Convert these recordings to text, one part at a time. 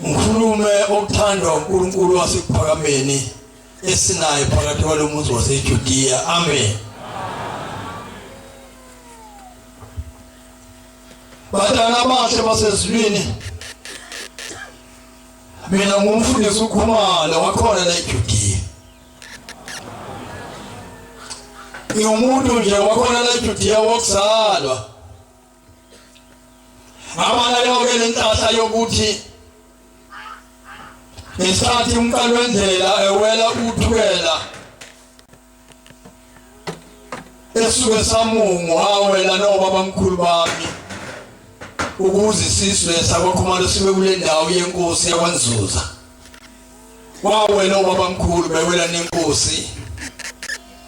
Ngikhulume okuthandwa uNkulunkulu wasephakameni esinayo phakathi kwalomuzi waseJudiya. Amen. Batana bahle basezulwini. Mina ngumfundisi uKhumalo wakhona la eJudiya. Ngiwumuntu nje wakhona la eJudiya wokuzalwa. Abana lonke lenhlahla yokuthi ngesikhathi umqalo wendlela ewela uthukela esuke samungu awela nobabamkhulu bami ukuze isizwe sakwaKhumalo sibe kule ndawo yenkosi yakwaNzuza. Wawela obabamkhulu bewela nenkosi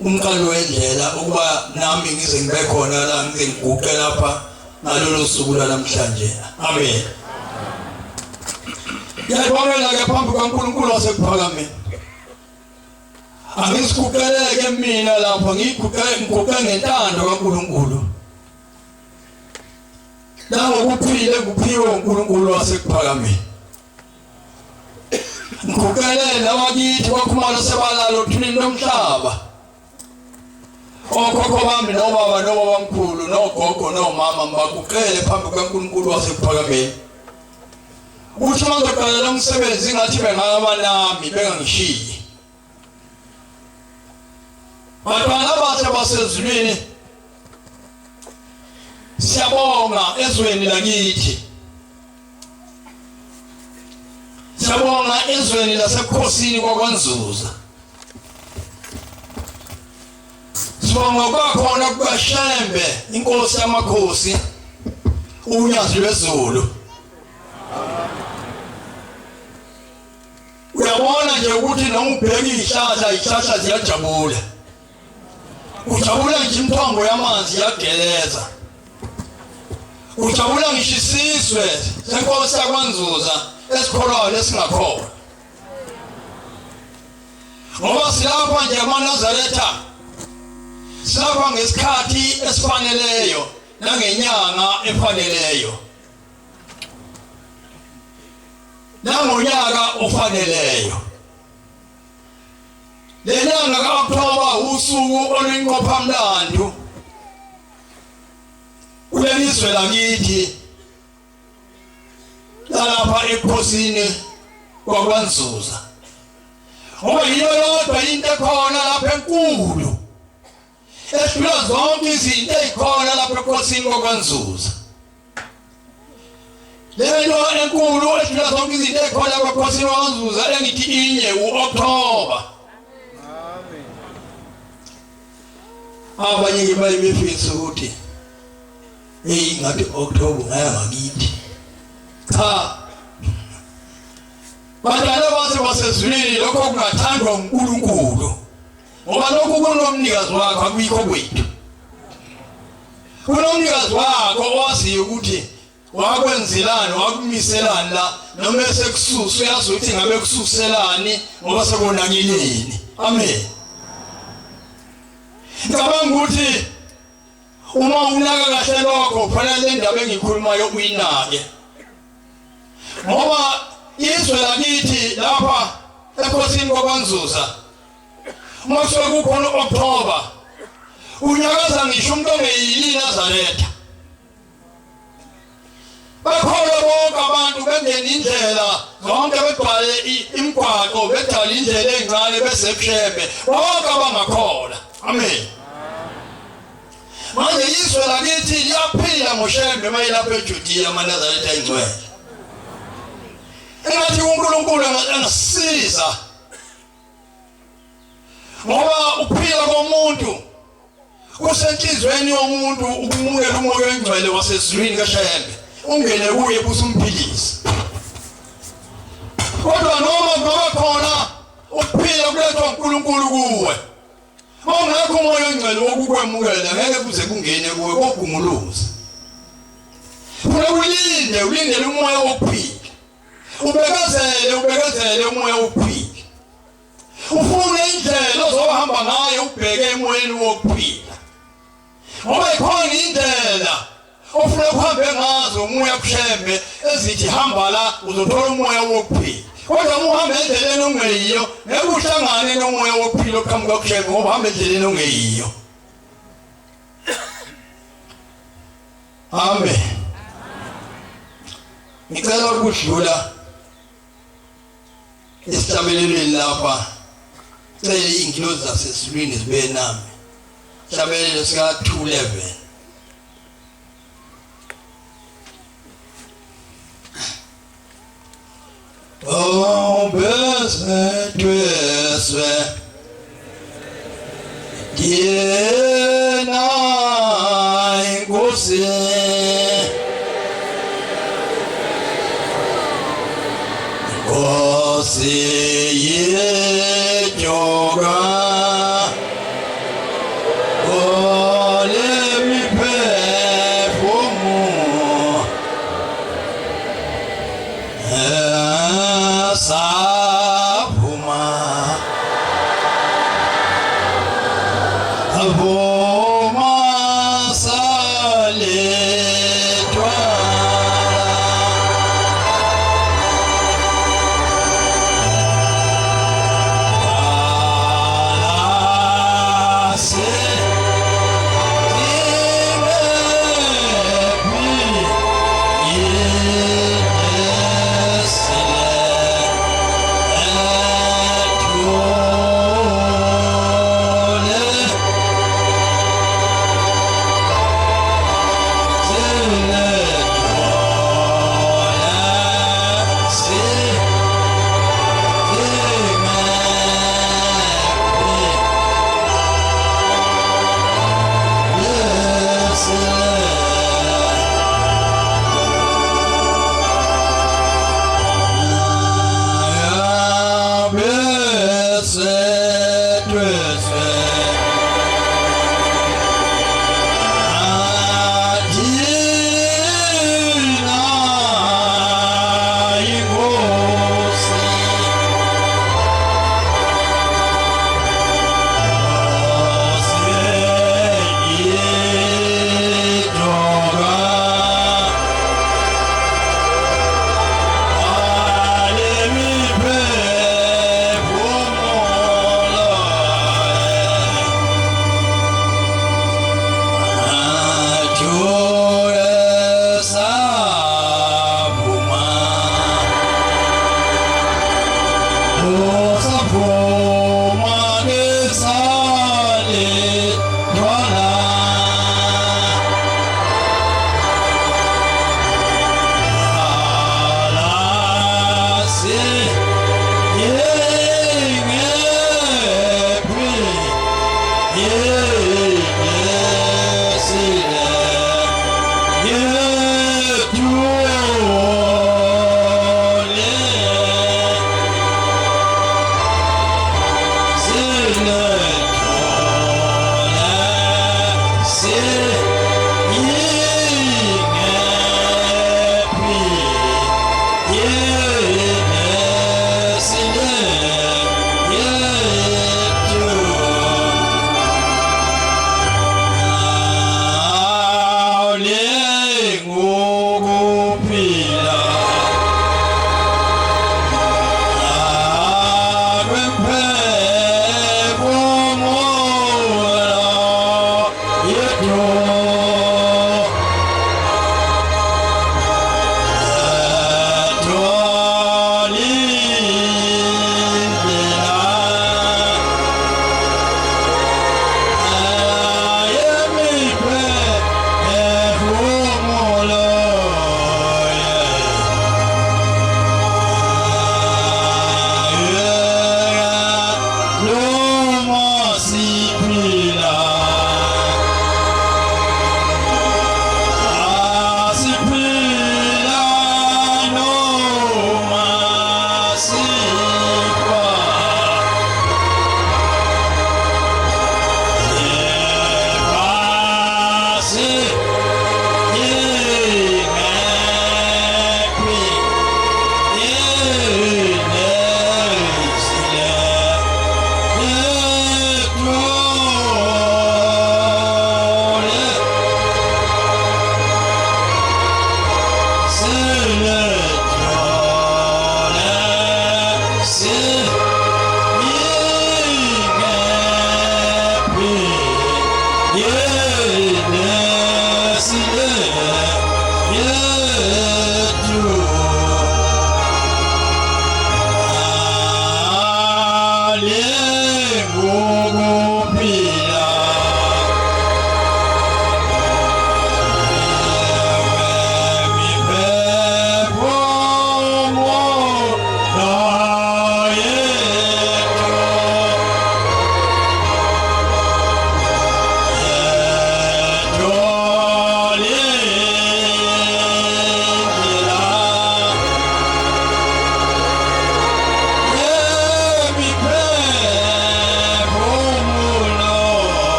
umqalo wendlela ukuba nami ngize ngibe khona la ngiguqe lapha nalolo suku namhlanje. Amen. Yayibonela ke phambi kaNkulunkulu wasephakameni. Angisiguqeleke mina lapha ngiguqe ngentando kaNkulunkulu. La ngokuphile kuphiwe uNkulunkulu wasephakameni. Ngiguqelela wakithi kwaKhumalo sebalalo thulini lomhlaba. Okhokho bami nobaba nobabamkhulu nogogo nomama mbaguqele phambi kaNkulunkulu wasephakameni. Uthi mangiqala umsebenzi ngathi bengabanami bengangishiyi. Bantwana bahle basezulwini. Siyabonga ezweni lakithi. Siyabonga ezweni lasebukhosini kwaNzuza. Sibonga kwakhona kukaShembe inkosi yamakhosi uNyazi lwezulu. Uyabona nje ukuthi noma ubheka ihlahla ziyajabula. Ujabula nje imithombo yamanzi yageleza. Ujabula ngisho isizwe senkosi yakwaNzuza esikholwayo lesingakhona. Ngoba silapha nje eNazaretha. Silapha ngesikhathi esifaneleyo nangenyanga efaneleyo. Nangonyaka ofaneleyo. Lenyanga kaOkthoba usuku oluyinqophamlando. Kulelizwe lakithi lapha ebukhosini kwaNzuza. Ngoba yiyo yodwa into ekhona lapha enkulu. Esifuna zonke izinto ezikhona lapha ebukhosini kwaNzuza. Lelo enkulu esifuna zonke izinto ezikhona lapha ebukhosini kwaNzuza engithi inye uOkthoba. Amen. Abanye bayebefisa ukuthi ngathi October ngaya ngakithi. Cha. Badala basezulwini lokho kungathandwa uNkulunkulu. Ngoba lokho kunomnikazi wakho akuyikho kwethu. Kunomnikazi wakho owaziyo ukuthi wakwenzelani wakumiselani la noma esekususa uyazi ukuthi ngabe kususelani ngoba sekonakileni. Amen. Ngicabanga ukuthi uma unaka kahle lokho kufanele indaba engikhulumayo uyinake. Ngoba izwe lakithi lapha ebukhosini kwaNzuza mase kukhona uOkthoba unyakaza ngisho umuntu ongeyili Nazaretha. Bakhona bonke abantu bengena indlela zonke begcwale imigwaqo begcwala indlela encane beseBushembe bonke abangakhola. Amen. Manje izwe lakithi liyaphila ngoShembe mayelapha eJudiya amaNazaretha engcwele. Engathi uNkulunkulu angasisiza. Ngoba ukuphila komuntu kusenhlizweni yomuntu ukumukela umoya engcwele wasezulwini kaShembe ungene kuye busumphilisa. Kodwa noma ngoba khona ukuphila kulethwa uNkulunkulu kuwe. Ongekho umoya engcwele wokukwemukela ngeke kuze kungene kuwe kogumuluza. Ulindele umoya wokuphila. Ubekezele umoya wokuphila. Ufune indlela ozohamba ngayo ubheke emoyeni wokuphila. Ngoba ikhona indlela ofuna kuhambe ngazo umoya kushembe ezithi hamba la uzothola umoya wokuphila kodwa uhambe endleleni ongeyiyo ngeke uhlangane nomoya wokuphila oqhamuka kushembe ngoba uhamba endleleni ongeyiyo. Amen. Ngicela ukudlula esihlabelelweni lapha cele ingilozi zasezulwini zibe nami. Hlabelelo sika 2:11. Oh blessed tweswe Diena inkosi Inkosi yejoga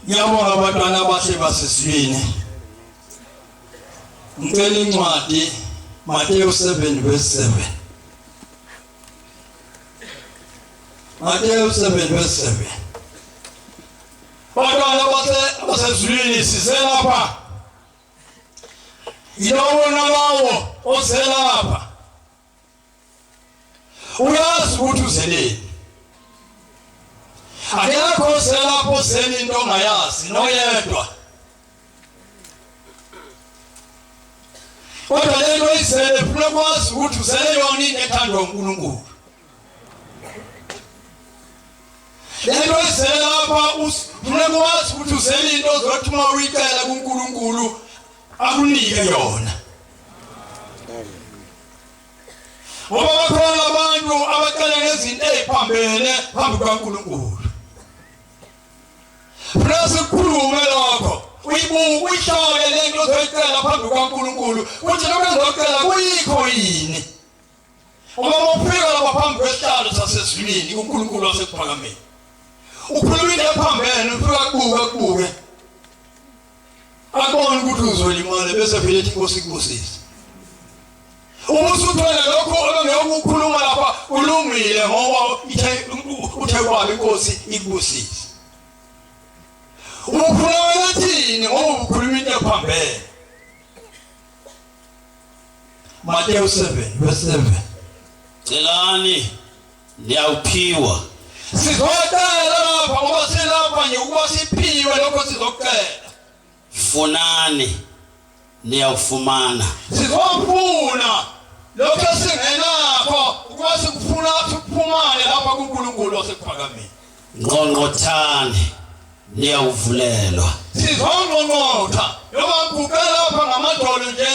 Ngiyabonga abantwana basesizweni. Ngicela incwadi Matthew 7:7. Matthew 7:7. Abantwana basesizweni siselapha. Yilona lawo oselapha. Uyazi ukuthi uzeleni. Akekho selapho seli into ongayazi noyedwa. Kodwa lento isele funa kwazi ukuthi usele yona into ethandwa uNkulunkulu. Lento isele lapha funa kwazi ukuthi usele into ozothi uma uyicela kuNkulunkulu akunike yona. siphambene phambi kaNkulunkulu funa sikhulume lokho uyibuka uyishaya lento ozoyicela phambi kaNkulunkulu ukuthi lokho engizocela kuyikho yini uma ufika lapha phambi kwesihlalo sasezulwini uNkulunkulu wasekuphakameni ukhuluma into ephambene ufika kubuke akubona ukuthi uzolimala bese vele ethi inkosi ikubusise umusuthola lokho obengekukhuluma lapha ulungile ngoba uthe kwabe inkosi ikubusise ukhuluma thini ngoba ukhuluma into ephambene Matthew 7:7 celani liyawuphiwa sizocela lapha ngoba silapha nje ukuba siphiwe lokho sizocela funani liyawufumana sizofuna lokho singenakho ukuba sikufuna siphumane lapha kuNkulunkulu wasekuphakameni ngqongqothani liyawuvulelwa sizongqongqotha yoba ngukela lapha ngamadolo nje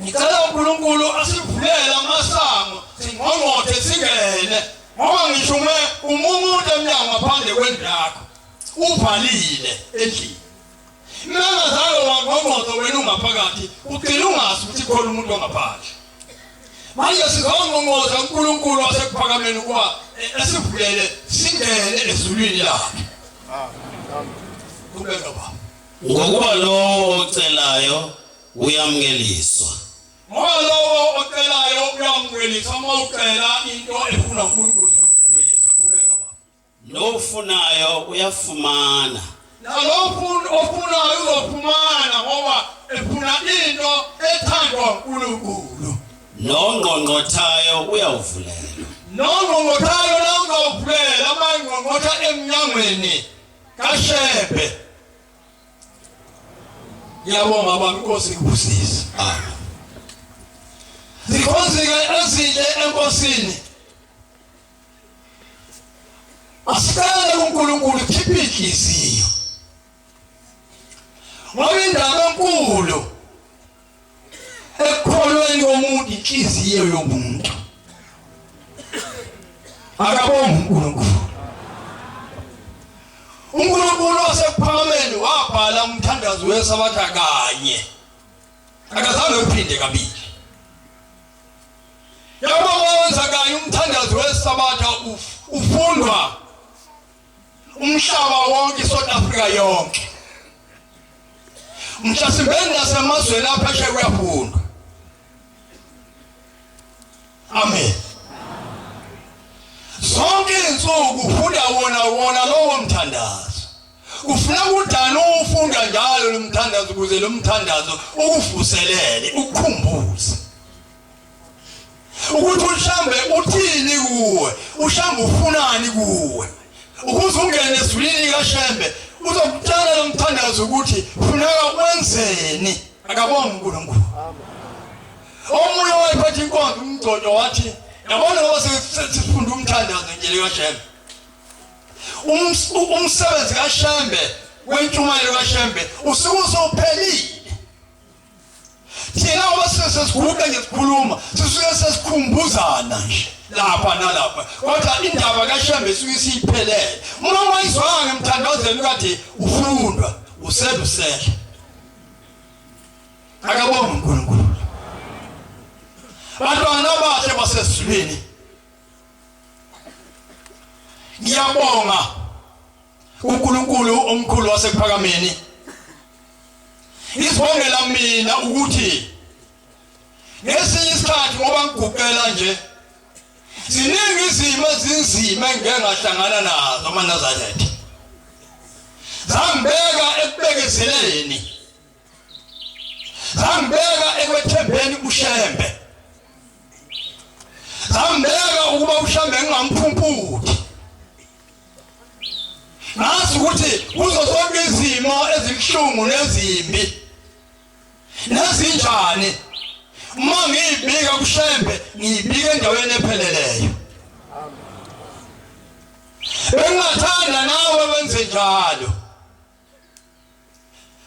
ngicela uNkulunkulu asivulele amasango singqongqothe singene ngoba ngishume umuntu emnyango ngaphandle kwendakho uvalile endlini Ngingazalo wangqongqotha wena ungaphakathi ucela ungazi ukuthi khona umuntu ongaphandle manje sizongqongqotha uNkulunkulu wasekuphakameni ukuba esivulele singene ezulwini lakhe kubeka baba ngokuba lo ocelayo uyamukeliswa ngoba lo ocelayo uyamukeliswa uma ucela into efuna uNkulunkulu uzomukelisa kubeka baba lo ufunayo uyafumana nalokho ofunayo uzofumana ngoba efuna into ethandwa uNkulunkulu nongqongqothayo uyawuvulelwa nongqongqothayo uzawuvulela amangqongqotha emnyangweni kaShembe ngiyabonga baba inkosi ikubusise amen zikhonzike ezinhle enkosini asicele uNkulunkulu khipha inhliziyo ngoba indaba enkulu ekholweni yomuntu inhliziyo yomuntu akabonga uNkulunkulu wasephakameni wabhala umthandazo wesabatha kanye akazange uphinde kabili yaba wenza kanye umthandazo wesabatha ufundwa umhlaba wonke iSouth Africa yonke mhlasimbeni nasemazweni aphesheya kuyafundwa amen zonke insuku ufunda wona lowo mthandazo ufuna ukudana ufunda njalo lo mthandazo ukuze lo mthandazo ukuvuselele ukukhumbuze ukuthi ushambe uthini kuwe ushambe ufunani kuwe ukuze ungene ezulwini kaShembe uzokutshela lo mthandazo ukuthi funeka wenzeni akabonga uNkulunkulu omunye wayephethe inkonzo umgcono wathi yabona ngoba sesifunda umthandazo nje lekaShembe umsebenzi kaShembe wentshumayelo kaShembe usuke usophelile thina ngoba sesiguqa ngesikhuluma sisuke sesikhumbuzana nje lapha nalapha kodwa indaba kaShembe isuke isiphelele uma ungayizwanga emthandazweni kade ufundwa usebusele akabonga uNkulunkulu bantwana abahle basesizulwini ngiyabonga uNkulunkulu omkhulu wasekuphakameni isibongela mina ukuthi ngesinye isikhathi ngoba ngiguqela nje ziningi izimo ezinzima engeke ngahlangana nazo amaNazaretha zambeka ekubekezeleni zambeka ekwethembeni uShembe zambeka ukuba uShembe ngingamphumputhi nazi ukuthi kuzo zonke izimo ezibhlungu nezimbi nezinjani uma ngibika kuShembe ngibika endaweni epheleleyo bengathanda nawe wenze njalo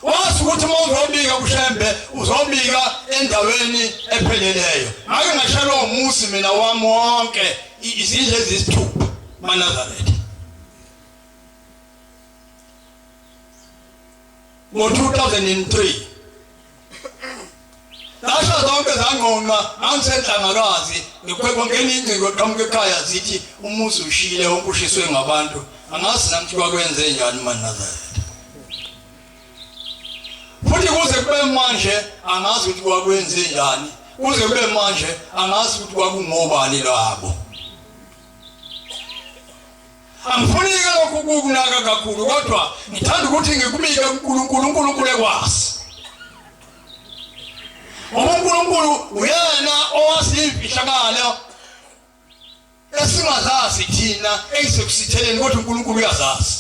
wazi ukuthi uma uzobika kuShembe uzobika endaweni epheleleyo ngake ngashelo umuzi Nkosi mina wami wonke izindlu ezisithupha maNazaretha. Ngo-2003 Nasha zonke zangonqa angisenhlangakazi ngikhwekwa ngeningi qhamuke ekhaya zithi umuzi ushile wonke ushiswe ngabantu angazi namthi kwakwenze njani maNazaretha. Futhi kuze kube manje angazi ukuthi kwakwenze njani. Kuze kube manje angazi ukuthi kwakungobani labo. Angifuni lokhu kukunaka kakhulu kodwa ngithanda ukuthi ngikubike uNkulunkulu ekwazi. uNkulunkulu uyena owasifihla esingazazi thina eyisekusitheleni kodwa uNkulunkulu uyazazi.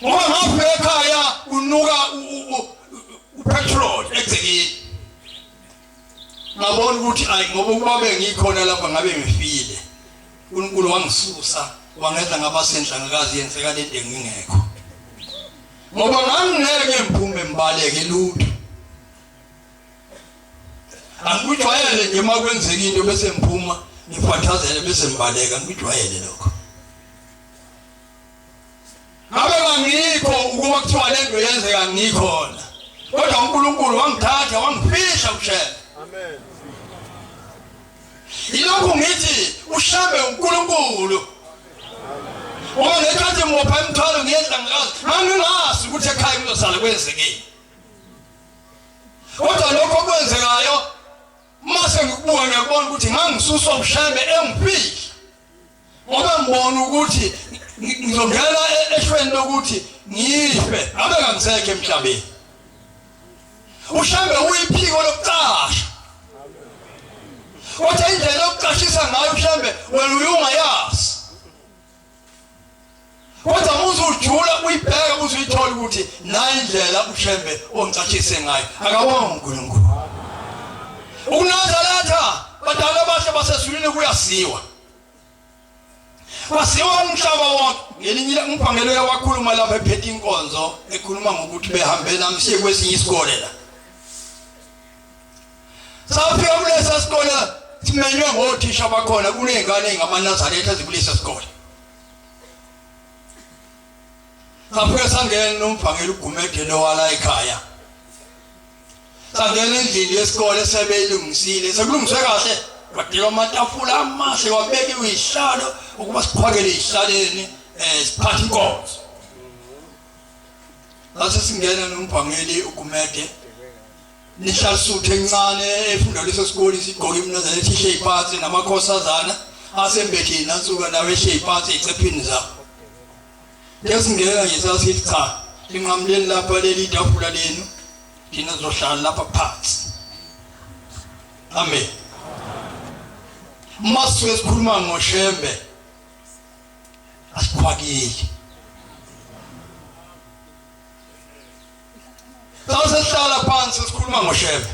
Ngoba ngapha ekhaya unuka upetrol egcekeni. Ngabona ukuthi ayi ngoba kuba bengikhona lapha ngabe ngifile. uNkulunkulu wangisusa wangenza ngabasenhlangakazi yenzeka lento engingekho. Ngoba ngangingeke ngiphume embaleke lutho. Angikujwayele nje makwenzeka into bese ngiphuma ngifathazele bese ngibaleka ngikujwayele lokho. Ngabe ngikho ukuba kuthiwa lento yenzeka ngikhona. Kodwa uNkulunkulu wangithatha wangifihla kushela. Amen. Ilokhu ngithi uShembe uNkulunkulu. Ngoba ngesikhathi ngopha imthwalo ngiyenhlangakazi ngangingazi ukuthi ekhaya kuzosala kwenzekeni. Kodwa lokho kwenzekayo mase ngikubuka ngiyabona ukuthi ngangisuswa uShembe engifihla. Ngoba ngibona ukuthi ngizongena eshweni lokuthi ngife abe ngangisekho emhlabeni. uShembe uyiphiko lokuqasha. Kodwa indlela yokuqashisa ngayo uShembe wena uyungayazi. Kodwa muze ujula uyibheka muze uyithola ukuthi nayi indlela uShembe ongicashise ngayo akabonga uNkulunkulu. UNazaretha badala bahle basesulwini kuyasiwa. Wasiwa umhlaba wonke. Ngelinye umphangelo yawakhuluma lapha ephethe inkonzo ekhuluma ngokuthi behambe namsiye kwesinye isikole la. Safika kulesa sikole simenywe ngothisha bakhona kunezingane ezingamaNazaretha ezikulesa sikole. Safika sangena nomphangelo uGumede lowala ekhaya. Sangena endlini yesikole sebelungisile sekulungiswe kahle kwadilwa amatafula amahle wabekiwe izihlalo ukuba siphakele izihlaleni siphathe inkonzo. Lase singena nomphangeli uGumede nishalusuthe encane efunda leso sikole sigqoke iMnazaretha ihle iphansi namakhosazana asembethini nansuka nawe ehle iphansi ecephini zakho. Lesingena nje sasithi cha linqamleni lapha leli tafula lenu thina sizohlala lapha phansi. Amen. Maswe sikhuluma ngoShembe asikhwakile. Sasihlala phansi sikhuluma ngoShembe.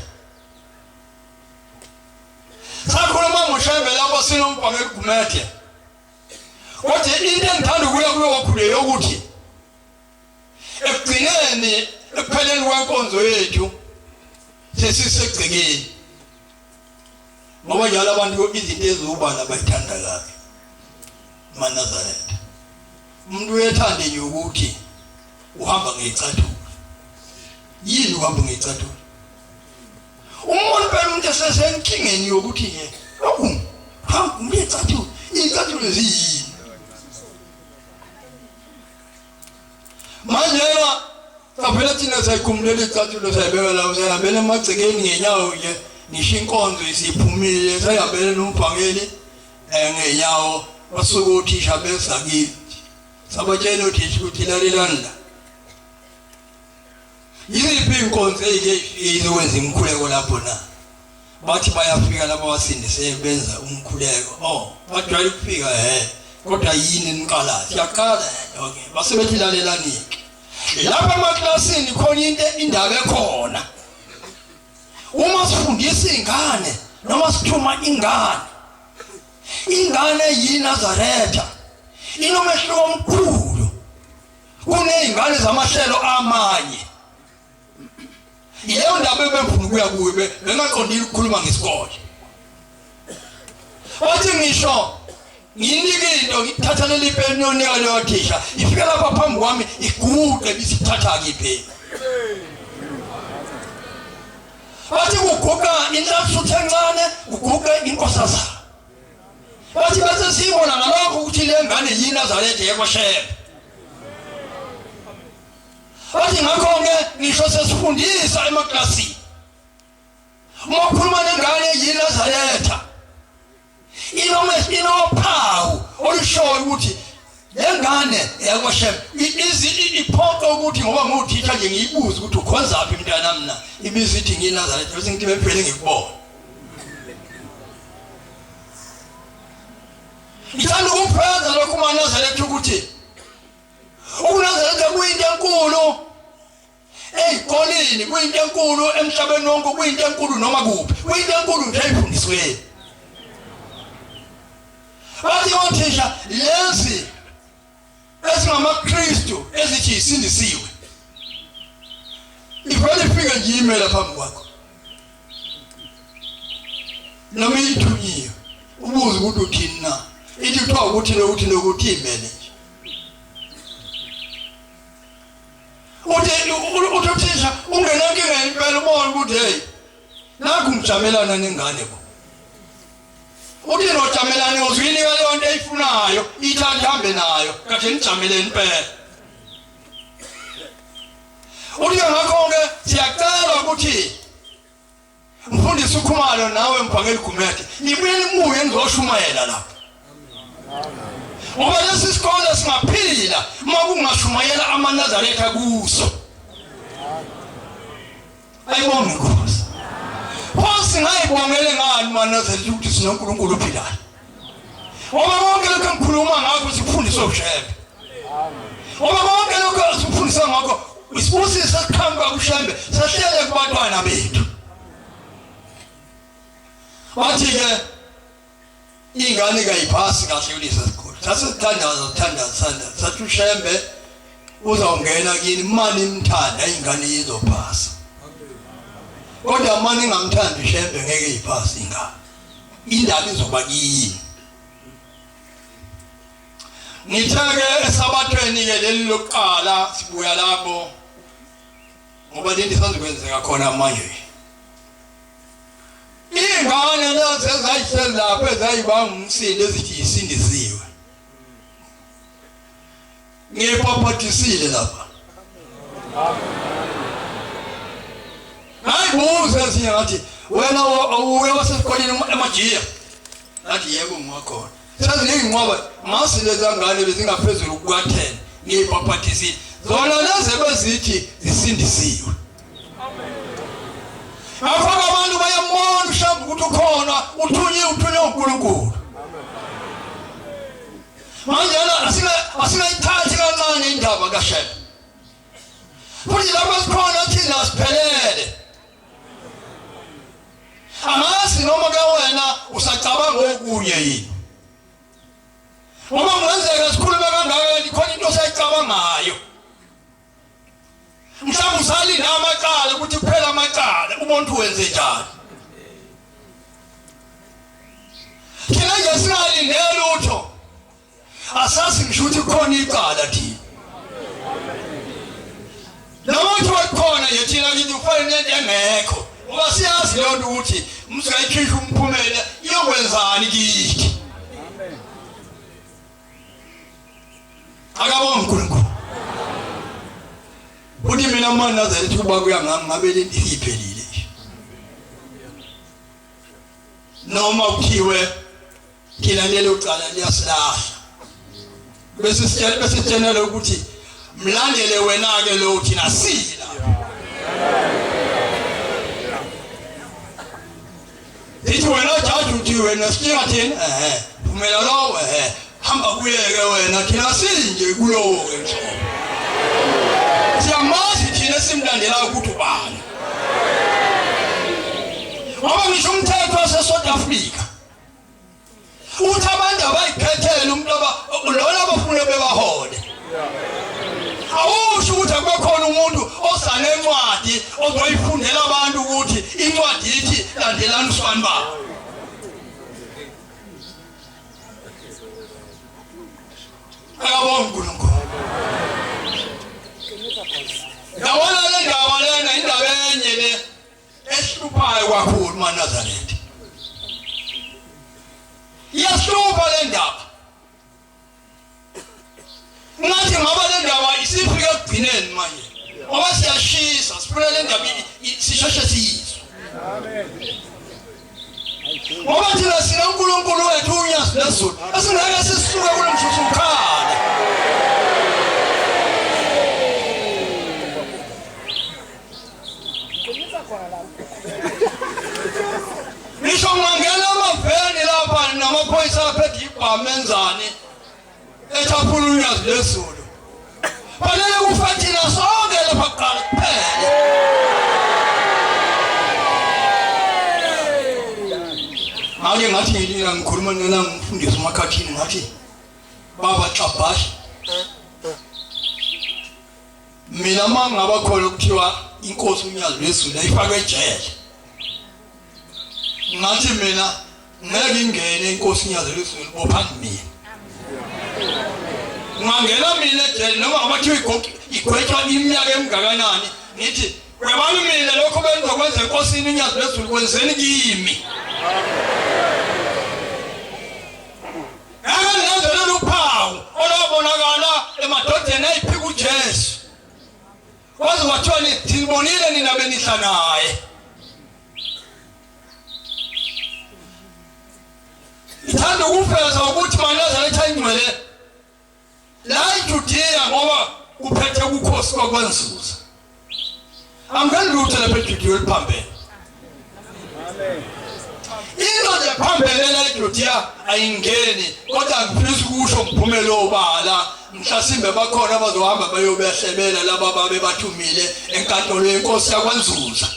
Sakhuluma ngoShembe lapho sinomphangeli uGumede. Kodwa into engithanda kuyo wakhuleka ukuthi ekugcineni ekupheleni kwenkonzo yethu sesisegcekeni. Ngoba njalo abantu izinto ezubala bayithanda kabi. maNazaretha. Umuntu uyethanda nje ukuthi uhamba ngecathulo. Yini uhamba ngecathulo? Umuntu phela umuntu esesenkingeni yokuthi nje hamba ngecathulo. Icathulo ziyini? Manje saphela thina sayikhumulela icathulo sayibeka la usayihambela emagcekeni ngenyawo nje ngisho inkonzo isiphumile sayihambela nomphangeli ngenyawo wasuka uthisha besakithi sabatshela uthisha ukuthi lalelanda yiziphi inkonzo ezikwenza umkhuleko lapho na bathi bayafika lapho wasindise benza umkhuleko bajwayele ukufika kodwa yini niqala siyaqala okay basebethi lalelanike lapha emaklasini khona indaba ekhona uma sifundisa ingane noma sithuma ingane yiNazaretha inomehluko omkhulu kunezingane zamahlelo amanye Ileyo ndaba ebefuna ukuya kuyo bengaqondile ukukhuluma ngesikole. Wathi ngisho nginike into ngithatha le pen yonika leyo thisha ifika lapha phambi kwami iguqe bisithatha ke ipeni. Wathi kuguqa inhlasuthe encane kuguqe inkosazana. Wathi bese sibona ngalokho ukuthi le ngane yiNazaretha yakwaShembe. Wathi ngakho ke ngisho sesifundisa emaklasini. Mokhuluma nengane yiNazaretha. Inophawu olushoyo ukuthi lengane yakwaShembe iphoqa ukuthi ngoba nguthisha nje ngiyibuza ukuthi ukhonza aphi mntana mina ibiza ithi ngiNazaretha bese ngithi bephele ngikubona. Ngithanda ukupheza lokhu maNazaretha ukuthi uNazaretha kuyinto enkulu ezikoleni kuyinto enkulu emhlabeni wonke kuyinto enkulu noma kuphi kuyinto enkulu nje ayifundisweni. Bathi othisha lezi esingamaKristu ezithi isindisiwe ivele ifike nje imela phambi kwakho noma ithunyiwe ubuze ukuthi uthini na ithi kuthiwa ukuthi nokuthi imele nje uthi uthisha ungenankinga impela ubone ukuthi hey nakho ngijamelana nengane bo uthi nojamelane uzwinika leyo nto eyifunayo ithathe ihambe nayo kade nijameleni impela. Uthi ngakho ke siyacela ukuthi mfundisi uKhumalo nawe Mphangeli Gumede nibuye nibuye ngizoshumayela lapha. Ngoba lesi sikole singaphila uma kungashumayela amaNazaretha kuso. Ayibonge Nkosi. Phosi ngayibongele ngani maNazaretha ukuthi sinoNkulunkulu ophilayo. Ngoba konke lokho ngikhuluma ngakho sifundiswa uShembe. Ngoba konke lokho sifundiswa ngakho isibusisa sikhamba kuShembe sahlele kubantwana bethu. Bathi ke ingane kayiphasi kahle kulesi sikole. Sasithandaza sathi uShembe uzawungena kini mani imthanda ingane izophasa. Kodwa mani ngingamthanda uShembe ngeke iphasi ingane. Indaba izoba kini. Ngithake esabathweni ke leli lokuqala sibuya lapho ngoba lento sanzokwenzeka khona manje. Ingane lezi ezayihleli lapho ezayibanga umsindo ezithi isindisiwe. Ngipaphathisile lapha. Hayibuze ezinye ngathi wena uwe wasesikoleni emajiya. Ngathi yebo ngiwakhona. Saziningi ngoba masi leza ngane bezingaphezulu kuka10 ngiyipaphathisile. Zona lezi bezithi zisindisiwe. Ngakho abantu bayambona uShembe ukuthi ukhona uthunywe uNkulunkulu. Manje asingayithathi kancane indaba kaShembe. Futhi lapho sikhona thina siphelele. Angazi noma ke wena usacabanga okunye yini. Uma kungenzeka sikhulume kangaka khona into osayicabangayo. Mhlawumbe usali namacala ukuthi kuphela amacala umuntu wenze njani. Thina nje singalindele lutho. Asasi ngisho ukuthi khona icala thina. Namuntu wakhona yethina kithi kufanele nento engekho. Ngoba siyazi leyo nto ukuthi msikayikhishwa umphumela iyokwenzani kithi. Akabonga uNkulunkulu. Uthi mina maNazaretha kuba kuya ngami ngabe lento iphelile. Noma ukhiwe thina lelo cala liyasilahla. Bese sitshela ukuthi mlandele wena ke lo thina sila. Ithi wena jaji uthi wena sikinga thina phumela lo hamba kuyeke wena thina sinje kulowo ke nje. Siyamazi thina simlandela ukuthi ubani. Ngoba ngisho umthetho waseSouth Africa abantu abayiphethele umuntu lona abafuna bebahole. awusho ukuthi akukhona umuntu osanencwadi ozoyifundela abantu ukuthi incwadi ithi landelani usifani babo. Akabonga uNkulunkulu. Yabona le ndaba lena indaba enye le esihluphayo kakhulu maNazaretha. Iyasihlupha le ndaba. Ngathi ngaba le ndaba isifika ekugcineni manje. Ngoba siyashisa sifuna le ndaba sisheshe siyizwe. Amen. Ngoba thina sina uNkulunkulu wethu unyazi lezulu. Asingeke sisuke kule mshushu ukhala. Nisho ngangena amaveni lapha namaphoyisa aphethe ibhamenzane echaphula unyazi lezulu. Fanele kufa thina sonke lapha kuqala kuphela. Ake ngathi ngilila ngikhuluma nina ngifundisa umakhathini ngathi baba Xabashi. Mina mangaba khona ukuthiwa inkosi unyazi lezulu ayifake ejele. Ngathi mina ngeke ingene inkosi unyazi lezulu bophani mina. Ngangena mina ejele noma abathiwa igwetshwa iminyaka emgakanani ngithi kwebani mina lokho benzokwenza inkosini unyazi lezulu kwenzeni kimi. Ngangenzela uphawu olobonakala emadodeni ayiphika uJesu. Wazi wathiwa nibonile nina benihla naye. Ngithanda ukufeza ukuthi maNazaretha ingcwele la eJudiya ngoba kuphethe ukukhosi kwakwenzuza. Anganduthe lapha eJudiya eliphambene. Amen. Into nje phambene la eJudiya ayingeni kodwa ngifisa ukusho umphumelo obala mhlasimbe bakhona abazohamba bayobehlebela laba babe bathumile enkantolo yenkosi yakwanzuza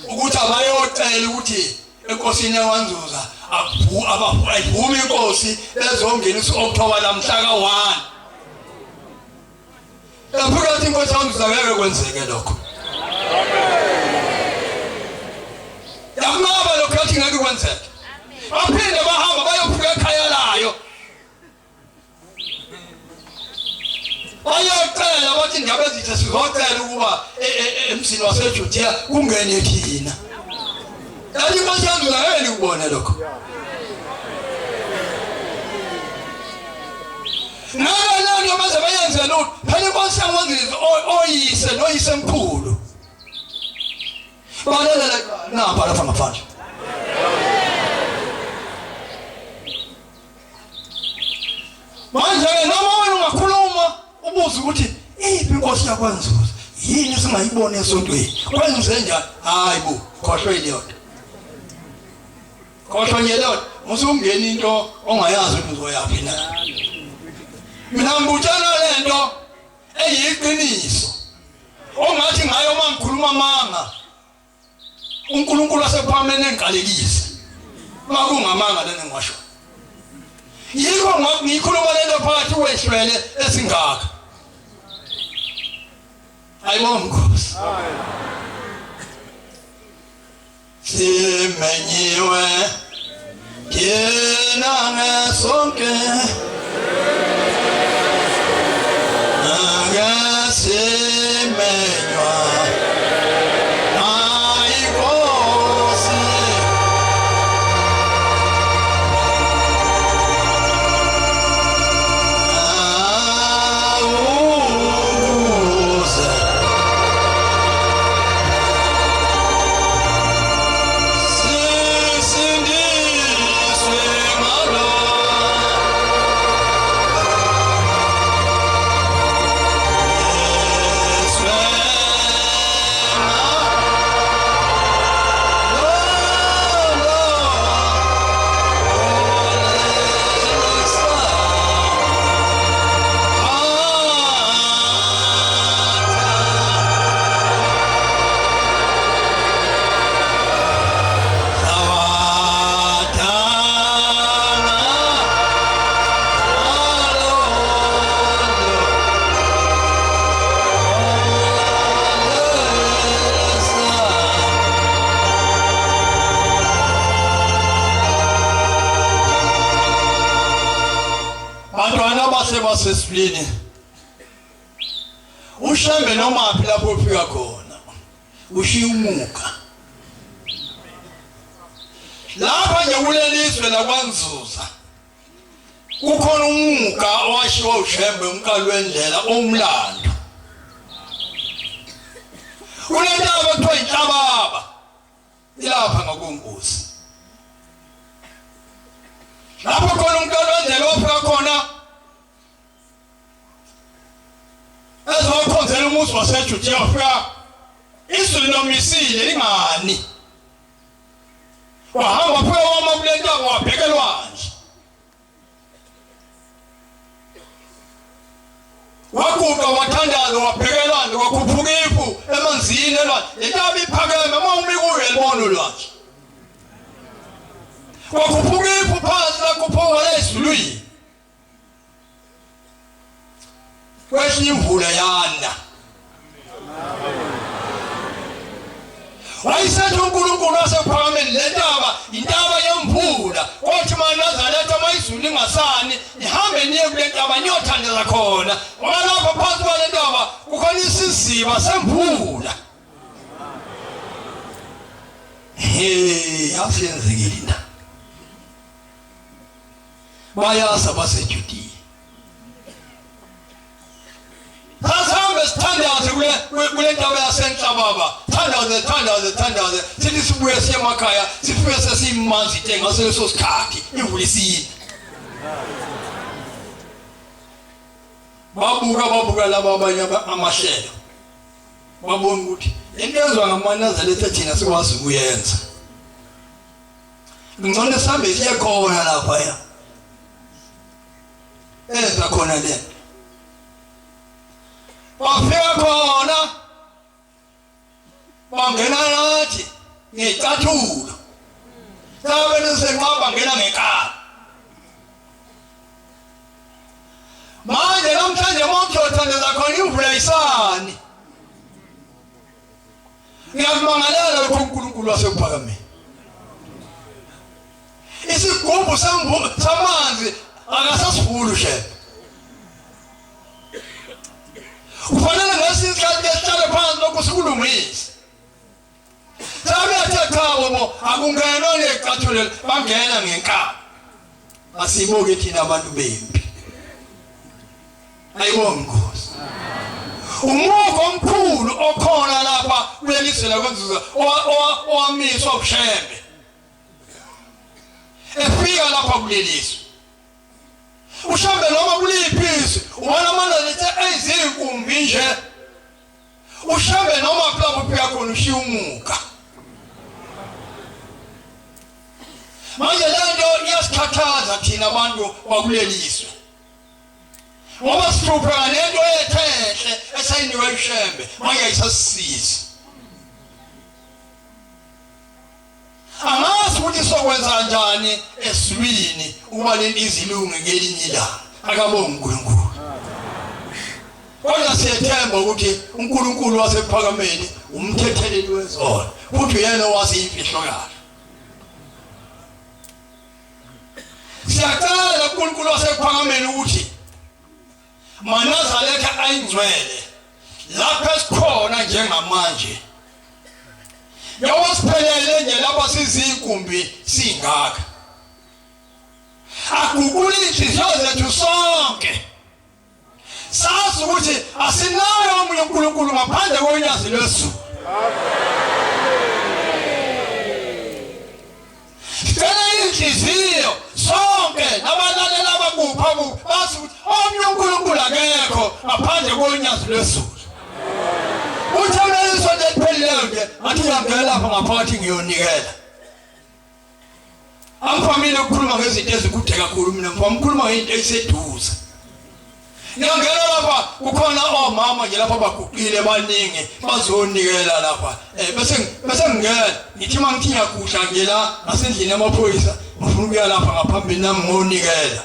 ukuthi abayocela ukuthi enkosini yakwanzuza abavumi inkosi ezongenisa uOctober lamhla ka1 lapho inkosi yakwanzuza ngeke kwenzeke lokho. Yamaba lokho yathi ngeke kwenzeke. Baphinde bahamba bayophuka ekhaya layo. Bayocela bathi indaba ezithe sizocela ukuba emsini waseJudiya kungene thina. Yathi inkosi yakwanzuza ngeke nikubone lokho. Nalo maze bayenze lokho. Phela inkosi yakwanzuza oyise noyise emkhulu. Balela napa lapha ngaphandle. Manje noma wena ungakhuluma ubuze ukuthi iphi inkosi yakwanzuza yini singayibona esontweni kwenze njani hayi bo khohlwe iliyona khohlwe nyelona musungena into ongayazi ukuthi uzoyaphina na. Mina ngibutshana lento eyiqiniso ongathi ngayo mangikhuluma manga uNkulunkulu asephamene enqalekise makungamanga lena ngisho yiko ngikhuluma lento phakathi kwehlwele esingaka ayibona Nkosi simenyiwe kena ngesonke ngasimenywa abahle basesibini ushembe noma phi lapho ufika khona ushiya umuka lapha nje kuleliswe lakwanzuza kukhona umuka owashiwa ushembe umkalo wendlela omlando kunentaba kuthiwa inhlababa ilapha ngakunkosi lapho khona umkalo wendlela ofika khona ezokhonzela umuzi waseJudiya ufika izulu nomisile lingani wahamba phela wama kulentaba wabhekelwa nje wakuba wathandaza wabhekelwa nje wakhuphuka ifu emanzini elwandle lentaba iphakeme uma umikuyo elibona ulwandle wakhuphuka ifu phansi lakhuphuka ezulwini kwesinye imvula yana wayisethi uNkulunkulu wasephakameni lentaba intaba yemvula kothi maNazaretha mayizulu ingasani nihambe niye kulentaba niyothandeza khona ngoba lapha phansi kwalentaba kukhona isiziba semvula yasenzekile bayasa baseJudiya Sasambe standards kule ntaba yasenhlababa thandaze sithi sibuye siye emakhaya sifike sesimanzi tenga seso sikhathi imvula isini babuka laba abanye amahlelo babona ukuthi into ezwa ngamaNazaretha thina sikwazi ukuyenza ngicela sihambe siye khona lapha ya enza khona le wafika khona bangena nathi ngecathulo sabe nesenqaba bangena ngekhala manje namhlanje mawuthandeza khona imvula isani ngiyakumangalela lokho uNkulunkulu wasephakameni isigubhu samanzi akasasivuli ushebe kufanele ngesikhathi esihlale phansi lokho sikulungise sabe athathawo mo akungenwa necathulo bangena ngenkaba asiboke thina abantu bempi ayibonge Nkosi umuko omkhulu okhona lapha kuleliswe lakwanzuza owamiswa ushembe efika lapha kuleliswe ushambe noma kuliphisi ubona amaNazaretha ezinkumbi nje ushambe noma lapho phika khona ushiya umuka manje lento iyasithathaza thina abantu bakuleliswe ngoba sihlupha nento ethenhle esayiniwe ushembe manje ayisasisizi angazi ukuthi sokwenza njani eswini uma lento izilunge ngelinye ilanga akabonga uNkulunkulu kodwa siyethemba ukuthi uNkulunkulu wasephakameni umthetheleli wezona futhi uyena owazi imfihlo yakhe siyacela uNkulunkulu wasephakameni ukuthi maNazaretha ayingcwele lapha esikhona njengamanje yawasiphelele nje lapha sizinkumbi singaka akuguli inhliziyo zethu sonke sazi ukuthi asinayo omunye uNkulunkulu ngaphandle konyazi lwezulu sicela inhliziyo sonke nabalalela abakupha bazi ukuthi omunye uNkulunkulu akekho ngaphandle konyazi lwezulu uthemeliso lepheleleyo nje athi ngiyangena lapha ngaphakathi ngiyonikela amfamile ukukhuluma ngezinto ezikude kakhulu mina mkhuluma ngento eseduze ngiyangena lapha kukhona omama nje lapha baguqile baningi bazonikela lapha bese ngingena ngithi mangithi ngiyakudla nje la ngasendlini yamaphoyisa ngifuna ukuya lapha ngaphambili nami ngonikela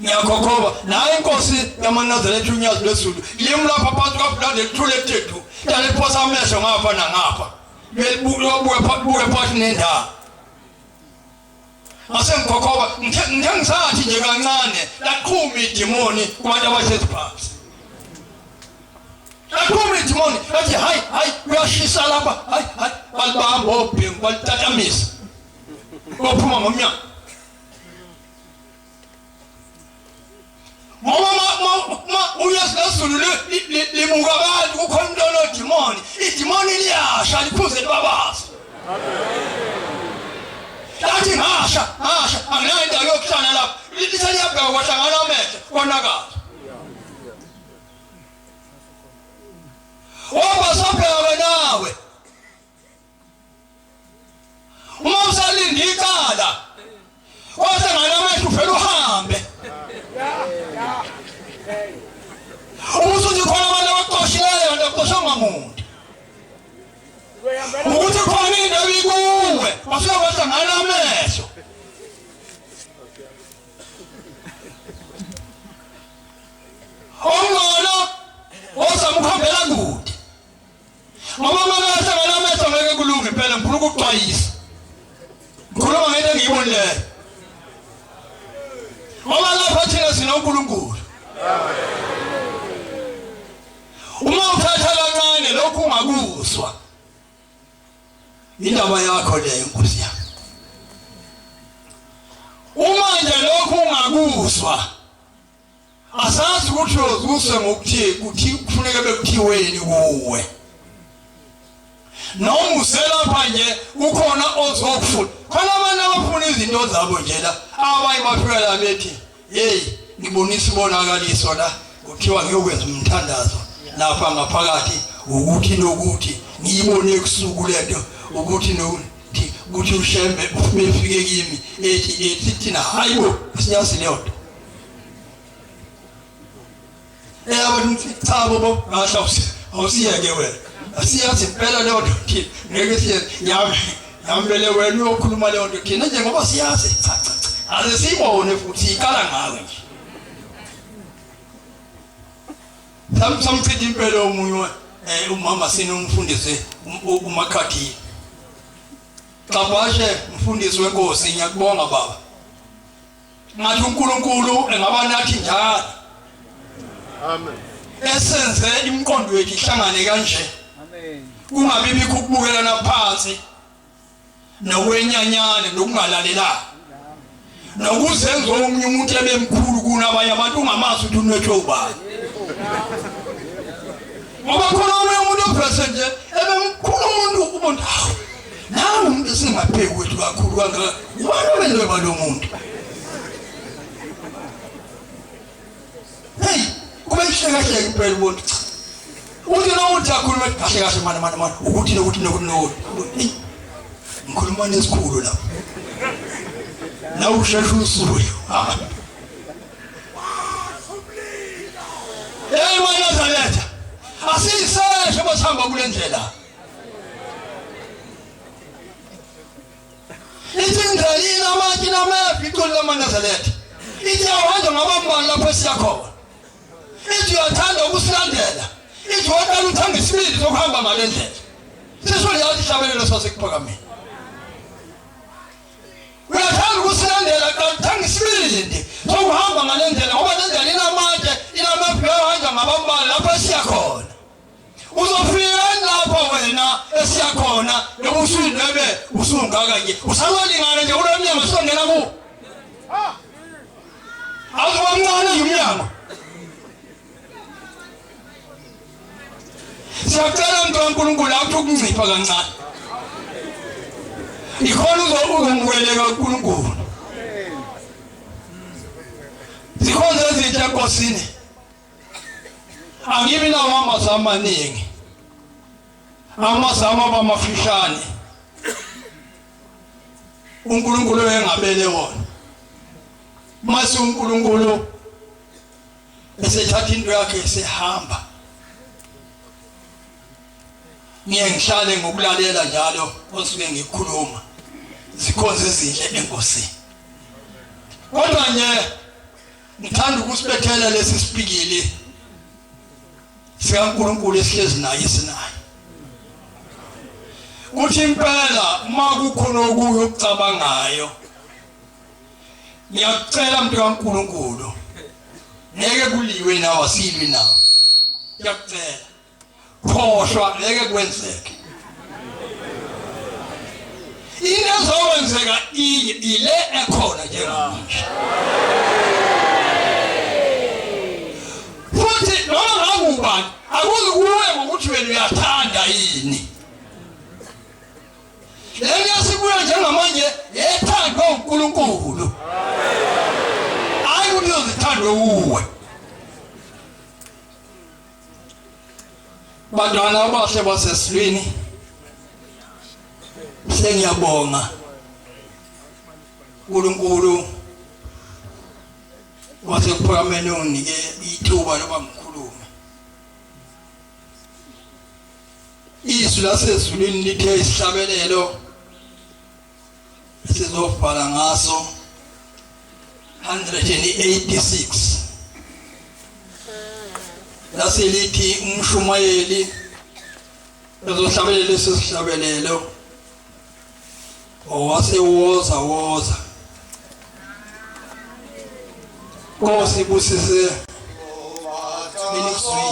ngiyakhokhoba naye inkosi yamaNazaretha unyazi lwezulu limlapha phansi kwabulanda lithule tethu yaliphosa amehlo ngapha nangapha bebuke phakathi nendawo Ngasemkhokhoba ngisathi nje kancane laqhuma idimoni kubantu abahlezi phansi. Laqhuma idimoni athi hayi uyashisa lapha hayi balibamba obhengu balitatamisa. Kophuma ngomnyango. Mama uyasizulu limuka abantu kukhona into lodimoni. Idimoni liyasha liphuze libabaza. Lathi ngasha anginayo indawo yokuhlala lapha. Liseliyabheka kwahlangana amehlo konakala. Wabasabheka nawe. Uma usalinde icala wahlangana amehlo uvela uhambe. Usuthi khona abantu abaqoshileyo ndoqoshanga umuntu. Ukuthi khona indawo ikuwe wasuka wahlangana amehlo. Ongcono ozama ukuhambela kude. Ngoba uma wahlangana amehlo ngeke kulunge phela ngifuna ukuxwayisa. Ngikhuluma ngento engiyibonileyo. Ngoba lapha thina sina uNkulunkulu. Uma uthatha kancane lokhu ungakuzwa. Indaba yakho leyo Nkosi yami. Uma nje lokhu ungakuzwa asazi ukuthi uzuse ngokuthi kufuneka bekuthiweni kuwe. Noma uselapha nje ukhona ozokufuna. Khona abantu abafuna izinto zabo nje la abanye bafika la bethi hey ngibonisa ibonakaliso la kuthiwa ngiyokwenza umthandazo lapha ngaphakathi ukuthi nokuthi ngiyibone ekusuku lento ukuthi nokuthi ukuthi ushembe befike kimi ethi thina hayibo siyazi leyo abantu thabo bo ngasho awusiyeke wena asiyazi impela leyo nto ngeke siye yambele wena uyokhuluma leyo nto thina nje ngoba siyazi ase sibone futhi ikala ngawe nje samchithi impela omunye umama sinomfundisi uMakhadi Xabashe mfundisi wenkosi ngiyakubonga baba ngathi uNkulunkulu engabanathi njalo amen esenze imiqondo yethu ihlangane kanje amen kungabi bikho ukubukelana phansi nokwenyanyana nokungalalelana nokuzenza omunye umuntu ebemkhulu kunabanye abantu ungamazi ukuthi unwethu ubani ngoba khona omunye umuntu opresent ebemkhulu umuntu ubona nawe umuntu esingapheki kwethu kakhulu kangaka ubani obenze balo muntu hey kube ihlekahleka impela ubona uthi nokuthi akhuluma kahle kahle mana ukuthi nokuthi ngikhuluma nesikhulu lapho na usheshe usuyo hey Nazareth asiseshe basihamba kule ndlela izindlela amajina amafico laManazareth ithi awahamba ngabambani lapho esiyakhona ithi uyathanda ukusilandela ithi waqala uthanga isibili sokuhamba ngale ndlela sisho liyathi hlabelelo sasekuphakameni uyathanda ukusilandela uthanga isibili sokuhamba ngale ndlela ngoba le ndlela inamanje inamaphiwo ahamba ngabambani lapho esiyakhona uzofika lapho wena esiyakhona ebusindebe usungaka nje usalolingana nje kulomnyango songena ku awuzomncane umnyango siyacela uNkulunkulu akuthi ukuncipha kancane ikhona uzomweleka uNkulunkulu zikhona ezinhle enkosini angibi nawo amazwi amaningi amazwi amafishane uNkulunkulu engabele wona mase uNkulunkulu esethatha into yakhe esehamba ngihlale ngokulalela njalo osuke ngikhuluma zikhonze ezinhle enkosini kodwa nje ngithanda ukusibethela lesi sipikili sikaNkulunkulu esihlezi naye sinaye kuthi impela uma kukhona okuyo ukucabangayo ngiyacela mntu kaNkulunkulu ngeke kuliwe nawo asilwi nawo ngiyacela khohlwa ngeke kwenzeke inezowenzeka ile ekhona njengamanje futhi noma ngakubani akuzi kuwe ngokuthi wena uyathanda yini leli yasibuya njengamanje yethandwa uNkulunkulu hayi ukuthi uzithandwe uwe bantwana abahle basesilweni sengiyabonga uNkulunkulu wasekuphakameni unike ithuba loba ngikhulume izwi lasezulwini lithe isihlabelelo sizobhala ngaso 186 laselithi umshumayeli ezohlabelela lesihlabelelo owasewoza Nkosi busise minizwi